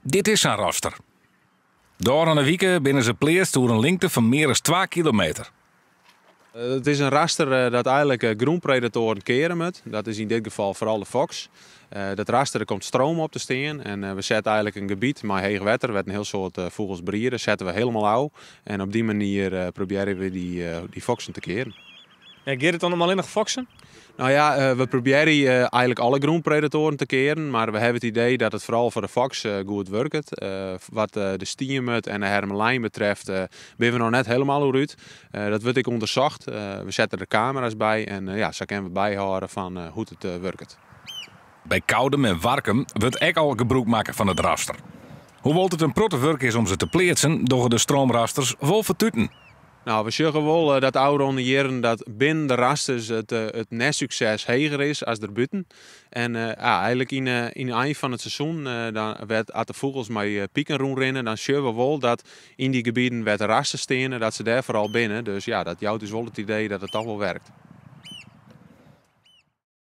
Dit is zijn raster. Door een week binnen ze pleest door een lengte van meer dan 2 kilometer. Het is een raster dat eigenlijk groenpredatoren keren moet. Dat is in dit geval vooral de fox. Dat raster komt stroom op te staan en we zetten eigenlijk een gebied met heeg wetter, met een heel soort vogels brieren, zetten we helemaal auw. En op die manier proberen we die foxen te keren. Ja, gaat het dan om alleen nog foxen? Nou ja, we proberen eigenlijk alle groenpredatoren te keren, maar we hebben het idee dat het vooral voor de fox goed werkt. Wat de stiermut en de hermelijn betreft ben we nog net helemaal uit. Dat wordt ik onderzocht. We zetten er camera's bij en zo kunnen we bijhouden van hoe het werkt. Bij Koudem en Warkum wordt ook al gebruik maken van het raster. Hoewel het een protte werk is om ze te pleetsen, door de stroomrasters vol vertuten. Nou, we zeggen wel dat oude jaren dat binnen de rasters het nestsucces hoger is als erbuiten. En eigenlijk in eind van het seizoen, dan werd de vogels met pieken rondrennen, dan zien we wel dat in die gebieden werd rasten stenen, dat ze daar vooral binnen. Dus ja, dat jouwt dus wel het idee dat het toch wel werkt.